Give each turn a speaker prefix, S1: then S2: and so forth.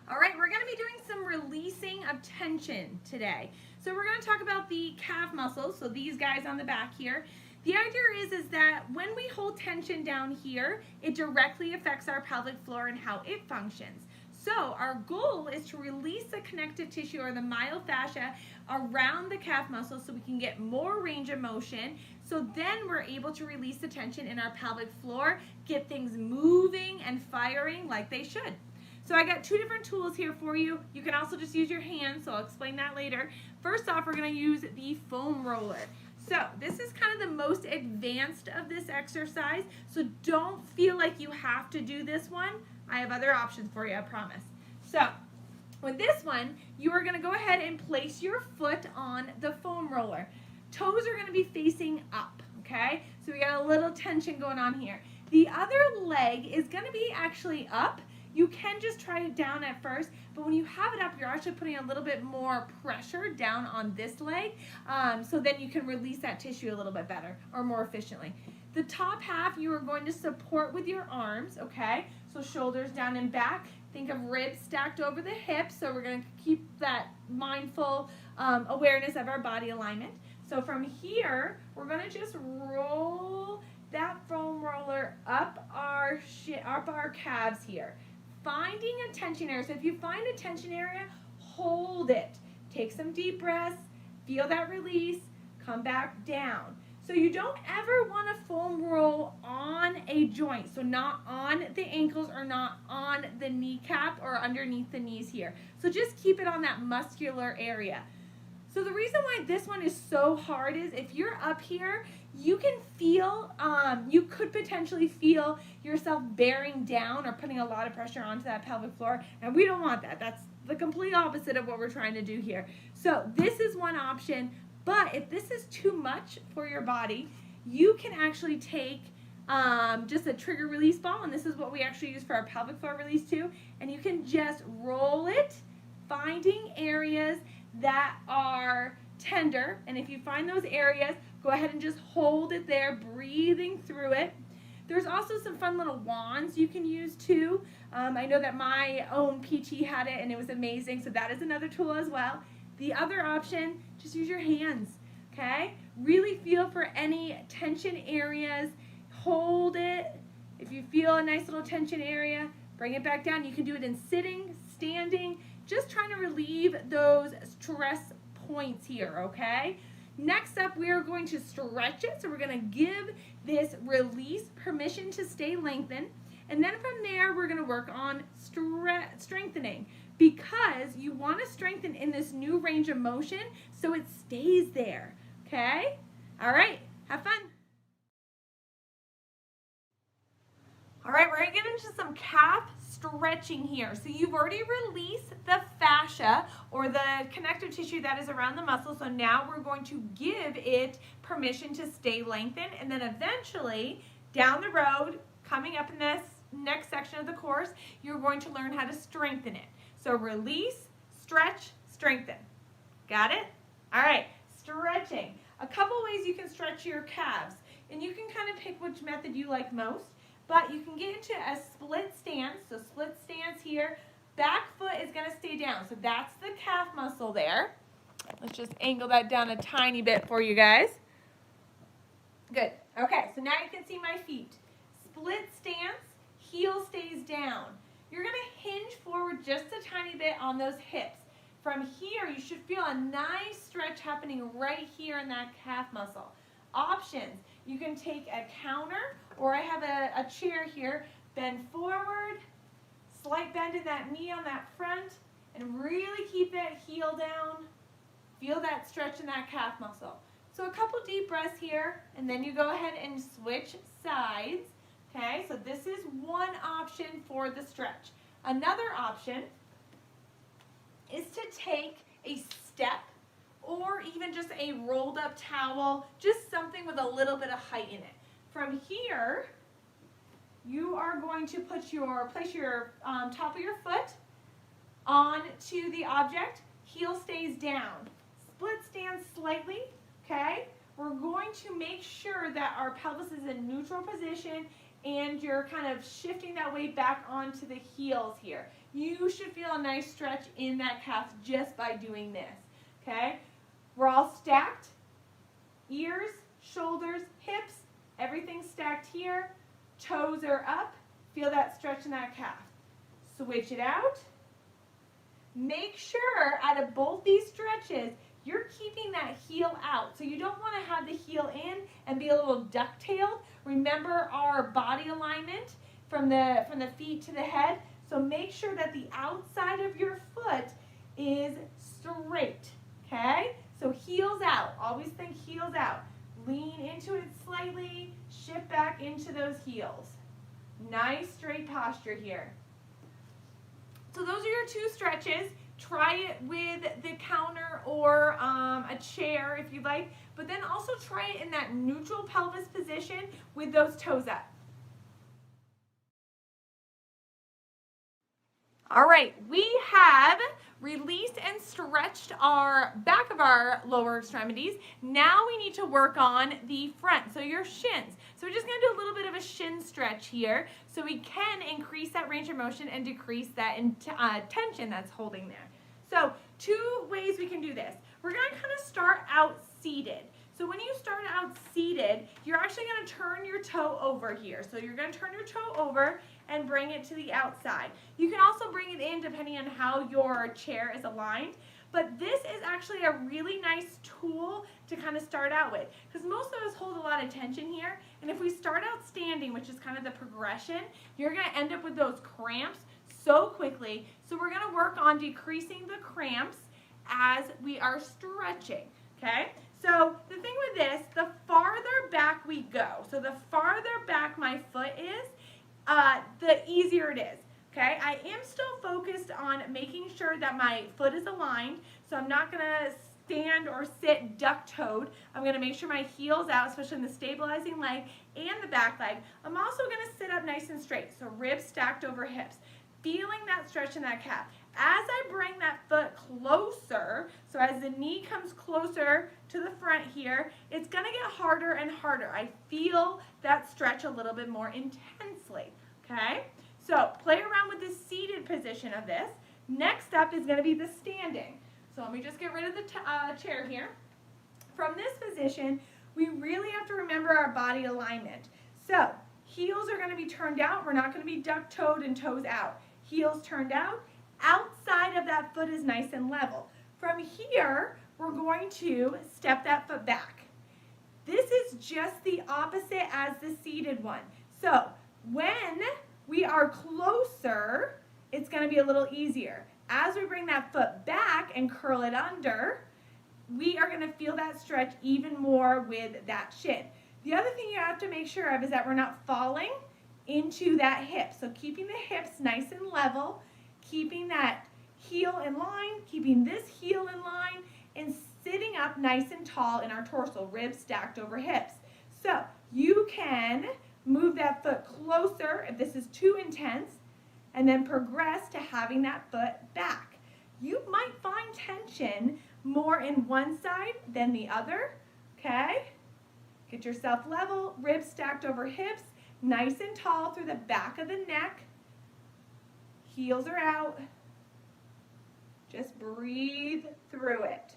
S1: All right, we're going to be doing some releasing of tension today. So we're going to talk about the calf muscles, so these guys on the back here. The idea is that when we hold tension down here, it directly affects our pelvic floor and how it functions. So our goal is to release the connective tissue or the myofascia around the calf muscle so we can get more range of motion. So then we're able to release the tension in our pelvic floor, get things moving and firing like they should. So I got two different tools here for you. You can also just use your hands, so I'll explain that later. First off, we're going to use the foam roller. So this is kind of the most advanced of this exercise, so don't feel like you have to do this one. I have other options for you, I promise. So with this one, you are going to go ahead and place your foot on the foam roller. Toes are going to be facing up, okay? So we got a little tension going on here. The other leg is going to be actually up. You can just try it down at first, but when you have it up, you're actually putting a little bit more pressure down on this leg, so then you can release that tissue a little bit better or more efficiently. The top half you are going to support with your arms, okay? So shoulders down and back. Think of ribs stacked over the hips, so we're going to keep that mindful awareness of our body alignment. So from here, we're going to just roll that foam roller up our calves here. Finding a tension area. So if you find a tension area, hold it. Take some deep breaths, feel that release, come back down. So you don't ever want to foam roll on a joint. So not on the ankles or not on the kneecap or underneath the knees here. So just keep it on that muscular area. So the reason why this one is so hard is if you're up here, you can feel, you could potentially feel yourself bearing down or putting a lot of pressure onto that pelvic floor, and we don't want that. That's the complete opposite of what we're trying to do here. So this is one option, but if this is too much for your body, you can actually take just a trigger release ball, and this is what we actually use for our pelvic floor release too, and you can just roll it, finding areas that are tender, and if you find those areas, go ahead and just hold it there, breathing through it. There's also some fun little wands you can use too. I know that my own PT had it and it was amazing, so that is another tool as well. The other option, just use your hands, okay? Really feel for any tension areas, hold it. If you feel a nice little tension area, bring it back down. You can do it in sitting, standing, just trying to relieve those stress points here, okay? Next up, we are going to stretch it. So we're going to give this release permission to stay lengthened. And then from there, we're going to work on strengthening, because you want to strengthen in this new range of motion so it stays there, okay? All right, have fun. All right, we're going to get into some calf stretching here. So you've already released the fascia or the connective tissue that is around the muscle. So now we're going to give it permission to stay lengthened. And then eventually down the road, coming up in this next section of the course, you're going to learn how to strengthen it. So release, stretch, strengthen. Got it? All right, stretching. A couple ways you can stretch your calves. And you can kind of pick which method you like most. But you can get into a split stance. So split stance here. Back foot is going to stay down. So that's the calf muscle there. Let's just angle that down a tiny bit for you guys. Good. Okay, so now you can see my feet. Split stance, heel stays down. You're going to hinge forward just a tiny bit on those hips. From here, you should feel a nice stretch happening right here in that calf muscle. Options. You can take a counter, or I have a chair here. Bend forward, slight bend in that knee on that front, and really keep that heel down. Feel that stretch in that calf muscle. So a couple deep breaths here, and then you go ahead and switch sides. Okay, so this is one option for the stretch. Another option is to take a step, or even just a rolled up towel, just something with a little bit of height in it. From here, you are going to place your top of your foot onto the object, heel stays down. Split stance slightly, okay? We're going to make sure that our pelvis is in neutral position and you're kind of shifting that weight back onto the heels here. You should feel a nice stretch in that calf just by doing this, okay? We're all stacked, ears, shoulders, hips, everything stacked here, toes are up, feel that stretch in that calf. Switch it out. Make sure out of both these stretches, you're keeping that heel out. So you don't want to have the heel in and be a little duck-tailed. Remember our body alignment from the feet to the head. So make sure that the outside of your foot is straight, okay? So heels out. Always think heels out. Lean into it slightly. Shift back into those heels. Nice straight posture here. So those are your 2 stretches. Try it with the counter or a chair if you'd like, but then also try it in that neutral pelvis position with those toes up. All right, we have released and stretched our back of our lower extremities. Now we need to work on the front, so your shins. So we're just gonna do a little bit of a shin stretch here so we can increase that range of motion and decrease that tension that's holding there. So 2 ways we can do this. We're gonna kind of start out seated. So when you start out seated, you're actually gonna turn your toe over here. So you're gonna turn your toe over and bring it to the outside. You can also bring it in depending on how your chair is aligned, but this is actually a really nice tool to kind of start out with, because most of us hold a lot of tension here, and if we start out standing, which is kind of the progression, you're gonna end up with those cramps so quickly. So we're gonna work on decreasing the cramps as we are stretching, okay? So the thing with this, the farther back we go, so the farther back my foot is, the easier it is, okay? I am still focused on making sure that my foot is aligned, so I'm not gonna stand or sit duck-toed. I'm gonna make sure my heel's out, especially in the stabilizing leg and the back leg. I'm also gonna sit up nice and straight, so ribs stacked over hips, feeling that stretch in that calf. As I bring that foot closer, so as the knee comes closer to the front here, it's gonna get harder and harder. I feel that stretch a little bit more intensely, okay? So play around with the seated position of this. Next up is gonna be the standing. So let me just get rid of the chair here. From this position, we really have to remember our body alignment. So heels are gonna be turned out. We're not gonna be duck-toed and toes out. Heels turned out. Outside of that foot is nice and level. From here, we're going to step that foot back. This is just the opposite as the seated one. So when we are closer, it's going to be a little easier. As we bring that foot back and curl it under, we are going to feel that stretch even more with that shin. The other thing you have to make sure of is that we're not falling into that hip. So keeping the hips nice and level, keeping that heel in line, keeping this heel in line, and sitting up nice and tall in our torso, ribs stacked over hips. So you can move that foot closer if this is too intense, and then progress to having that foot back. You might find tension more in one side than the other, okay? Get yourself level, ribs stacked over hips, nice and tall through the back of the neck. Heels are out. Just breathe through it.